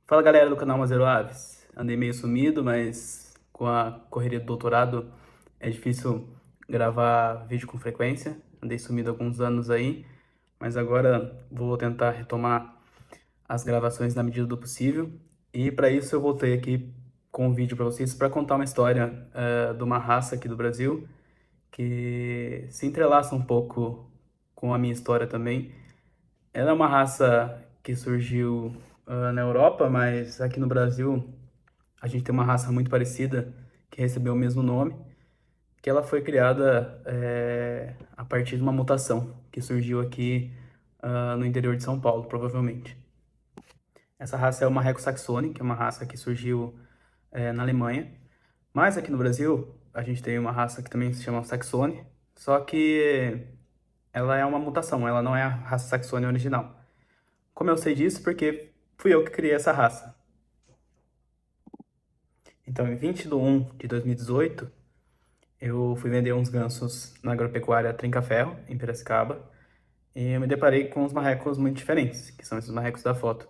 Fala galera do canal Mazero Aves. Andei meio sumido, mas com a correria do doutorado é difícil gravar vídeo com frequência. Andei sumido há alguns anos aí, mas agora vou tentar retomar as gravações na medida do possível. E para isso eu voltei aqui com um vídeo para vocês para contar uma história de uma raça aqui do Brasil que se entrelaça um pouco com a minha história também. Ela é uma raça que surgiu na Europa, mas aqui no Brasil a gente tem uma raça muito parecida que recebeu o mesmo nome, que ela foi criada a partir de uma mutação que surgiu aqui no interior de São Paulo, provavelmente. Essa raça é o Marreco Saxony, que é uma raça que surgiu na Alemanha, mas aqui no Brasil a gente tem uma raça que também se chama Saxony, só que ela é uma mutação, ela não é a raça Saxony original. Como eu sei disso? Porque fui eu que criei essa raça. Então, em 20 de 1 de 2018, eu fui vender uns gansos na agropecuária Trinca-Ferro, em Piracicaba, e eu me deparei com uns marrecos muito diferentes, que são esses marrecos da foto,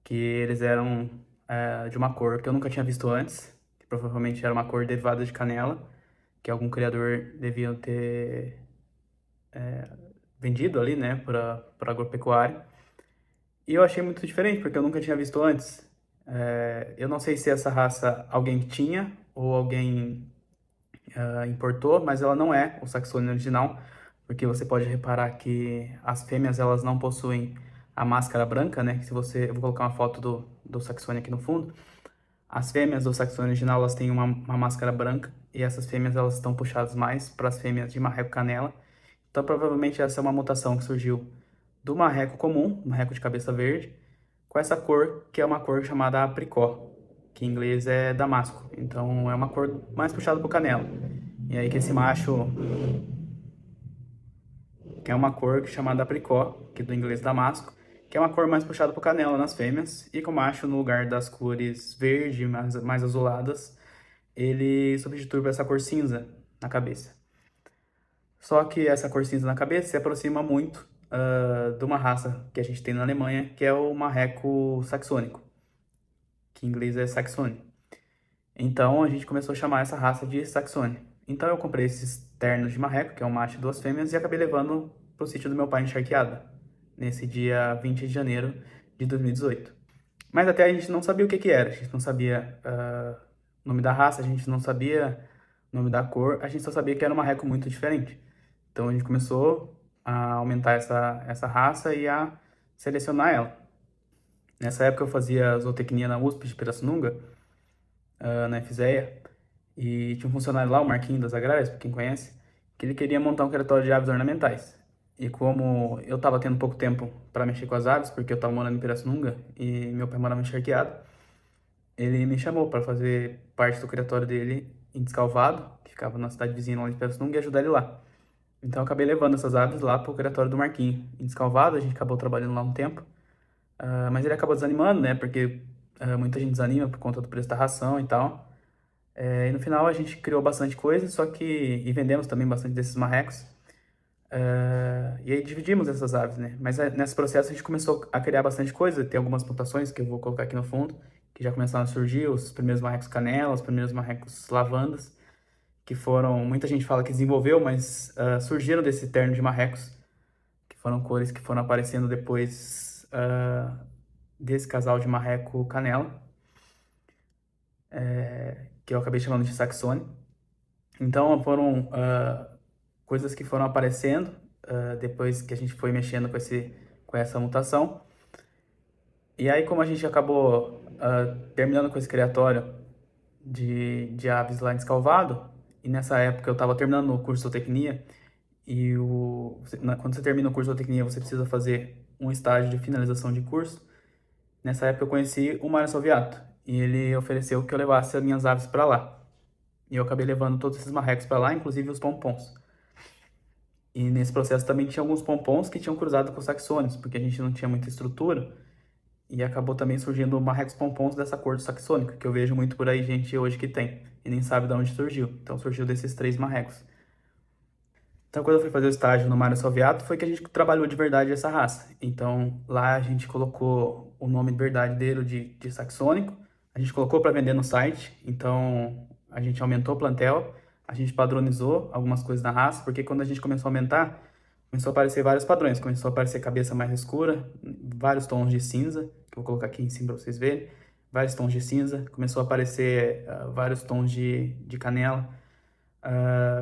que eles eram de uma cor que eu nunca tinha visto antes, que provavelmente era uma cor derivada de canela, que algum criador devia ter vendido ali, né, para agropecuária. E eu achei muito diferente, porque eu nunca tinha visto antes. Eu não sei se essa raça alguém tinha ou alguém importou, mas ela não é o Saxony original, porque você pode reparar que as fêmeas elas não possuem a máscara branca, né? Se você, eu vou colocar uma foto do Saxony aqui no fundo. As fêmeas do Saxony original elas têm uma máscara branca e essas fêmeas elas estão puxadas mais para as fêmeas de marreco canela. Então provavelmente essa é uma mutação que surgiu do marreco comum, marreco de cabeça verde, com essa cor que é uma cor chamada apricot, que em inglês é damasco. Então é uma cor mais puxada para o canela. E aí que esse macho, que é uma cor chamada apricot, que do inglês damasco, que é uma cor mais puxada para o canela nas fêmeas, e que o macho, no lugar das cores verde, mais azuladas, ele substitui por essa cor cinza na cabeça. Só que essa cor cinza na cabeça se aproxima muito de uma raça que a gente tem na Alemanha, que é o marreco saxônico, que em inglês é Saxony. Então a gente começou a chamar essa raça de Saxony. Então eu comprei esses ternos de marreco, que é um macho e duas fêmeas, e acabei levando pro sítio do meu pai em Charqueada, nesse dia 20 de janeiro de 2018. Mas até a gente não sabia o que que era, a gente não sabia o nome da raça, a gente não sabia o nome da cor, a gente só sabia que era um marreco muito diferente. Então a gente começou a aumentar essa raça e a selecionar ela. Nessa época eu fazia zootecnia na USP de Pirassununga, na FZEA, e tinha um funcionário lá, o Marquinhos das Agrárias, pra quem conhece, que ele queria montar um criatório de aves ornamentais. E como eu tava tendo pouco tempo para mexer com as aves, porque eu tava morando em Pirassununga e meu pai morava em Charqueado, ele me chamou para fazer parte do criatório dele em Descalvado, que ficava na cidade vizinha lá de Pirassununga, e ajudar ele lá. Então eu acabei levando essas aves lá pro criatório do Marquinho. Em Descalvado, a gente acabou trabalhando lá um tempo, mas ele acabou desanimando, né? Porque muita gente desanima por conta do preço da ração e tal. E no final a gente criou bastante coisa, só que... E vendemos também bastante desses marrecos. E aí dividimos essas aves, né? Mas nesse processo a gente começou a criar bastante coisa. Tem algumas plantações que eu vou colocar aqui no fundo, que já começaram a surgir, os primeiros marrecos canela, os primeiros marrecos lavandas, que foram... Muita gente fala que desenvolveu, mas surgiram desse terno de marrecos, que foram cores que foram aparecendo depois desse casal de marreco canela, que eu acabei chamando de Saxony. Então foram coisas que foram aparecendo depois que a gente foi mexendo com essa mutação. E aí, como a gente acabou terminando com esse criatório de aves lá em Descalvado, e nessa época eu estava terminando o curso de zootecnia, e quando você termina o curso de zootecnia, você precisa fazer um estágio de finalização de curso. Nessa época eu conheci o Mário Salviato, e ele ofereceu que eu levasse as minhas aves para lá. E eu acabei levando todos esses marrecos para lá, inclusive os pompons. E nesse processo também tinha alguns pompons que tinham cruzado com os saxônios, porque a gente não tinha muita estrutura. E acabou também surgindo marrecos pompons dessa cor do saxônico, que eu vejo muito por aí gente hoje que tem, e nem sabe de onde surgiu. Então surgiu desses três marrecos. Então, quando eu fui fazer o estágio no Mário Salviato, foi que a gente trabalhou de verdade essa raça. Então, lá a gente colocou o nome de verdade dele de saxônico, a gente colocou para vender no site, então a gente aumentou o plantel, a gente padronizou algumas coisas da raça, porque quando a gente começou a aumentar, começou a aparecer vários padrões, começou a aparecer cabeça mais escura, vários tons de cinza, que eu vou colocar aqui em cima para vocês verem, vários tons de cinza, começou a aparecer vários tons de canela.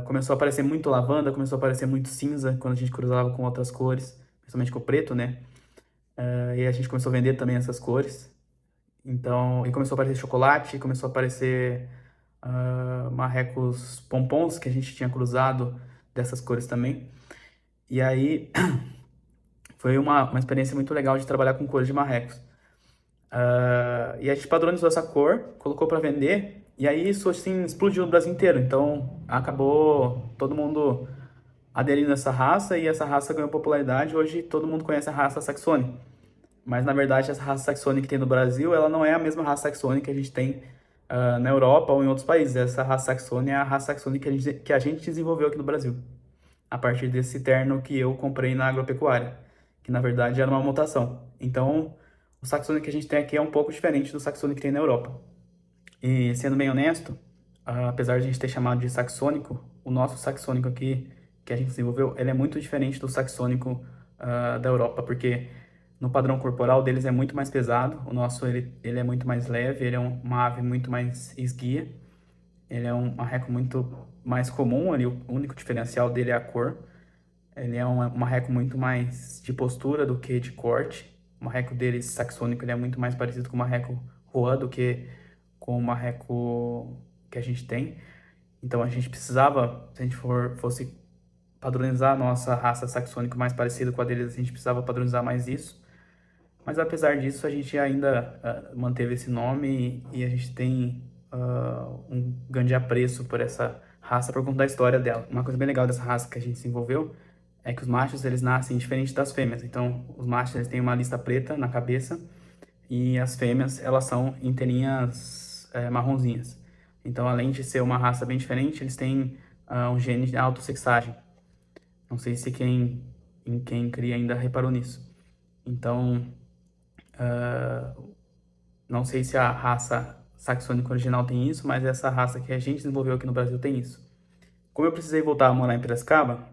Começou a aparecer muito lavanda, começou a aparecer muito cinza quando a gente cruzava com outras cores, principalmente com o preto, né? E a gente começou a vender também essas cores. Então, e começou a aparecer chocolate, começou a aparecer marrecos pompons que a gente tinha cruzado dessas cores também. E aí foi uma experiência muito legal de trabalhar com cores de marrecos. E a gente padronizou essa cor, colocou para vender, e aí isso assim explodiu no Brasil inteiro. Então acabou todo mundo aderindo a essa raça e essa raça ganhou popularidade. Hoje todo mundo conhece a raça Saxony. Mas na verdade essa raça Saxony que tem no Brasil, ela não é a mesma raça Saxony que a gente tem na Europa ou em outros países. Essa raça Saxony é a raça Saxony que a gente desenvolveu aqui no Brasil, a partir desse terno que eu comprei na agropecuária, que na verdade era uma mutação. Então, o Saxony que a gente tem aqui é um pouco diferente do Saxony que tem na Europa. E sendo bem honesto, apesar de a gente ter chamado de saxônico, o nosso saxônico aqui que a gente desenvolveu, ele é muito diferente do saxônico da Europa, porque no padrão corporal deles é muito mais pesado, o nosso ele é muito mais leve, ele é uma ave muito mais esguia, ele é um marreco muito mais comum, ali, o único diferencial dele é a cor. Ele é um marreco muito mais de postura do que de corte. O marreco dele, saxônico, ele é muito mais parecido com o marreco Roa do que com o marreco que a gente tem. Então a gente precisava, se a gente fosse padronizar a nossa raça saxônica mais parecida com a deles, a gente precisava padronizar mais isso. Mas apesar disso, a gente ainda manteve esse nome e a gente tem um grande apreço por essa raça por conta da história dela. Uma coisa bem legal dessa raça que a gente desenvolveu é que os machos eles nascem diferente das fêmeas. Então, os machos eles têm uma lista preta na cabeça e as fêmeas elas são inteirinhas marronzinhas. Então, além de ser uma raça bem diferente, eles têm um gene de autossexagem. Não sei se quem cria ainda reparou nisso. Então, não sei se a raça saxônica original tem isso, mas essa raça que a gente desenvolveu aqui no Brasil tem isso. Como eu precisei voltar a morar em Piracicaba,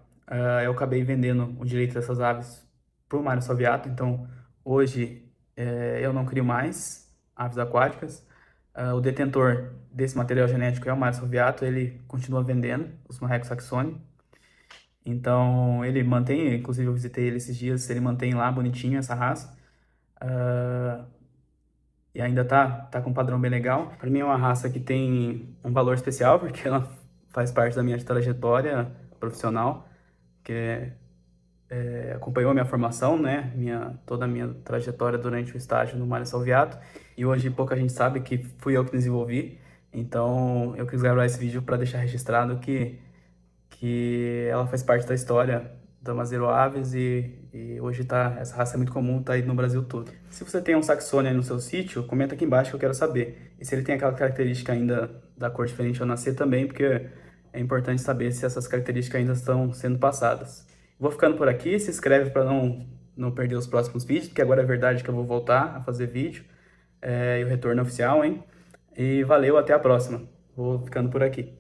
eu acabei vendendo o direito dessas aves para o Mário Salviato. Então, hoje, eu não crio mais aves aquáticas. O detentor desse material genético é o Mário Salviato. Ele continua vendendo os marrecos saxônicos. Então, ele mantém, inclusive eu visitei ele esses dias, ele mantém lá bonitinho essa raça. E ainda tá com um padrão bem legal. Para mim é uma raça que tem um valor especial, porque ela faz parte da minha trajetória profissional, que acompanhou a minha formação, né? Toda a minha trajetória durante o estágio no Mário Salviato. E hoje pouca gente sabe que fui eu que desenvolvi. Então eu quis gravar esse vídeo para deixar registrado que ela faz parte da história da Mazero Aves e hoje essa raça é muito comum, tá aí no Brasil todo. Se você tem um Saxônia aí no seu sítio, comenta aqui embaixo que eu quero saber. E se ele tem aquela característica ainda da cor diferente ao nascer também, porque é importante saber se essas características ainda estão sendo passadas. Vou ficando por aqui, se inscreve para não perder os próximos vídeos, porque agora é verdade que eu vou voltar a fazer vídeo. E o retorno é oficial, hein? E valeu, até a próxima. Vou ficando por aqui.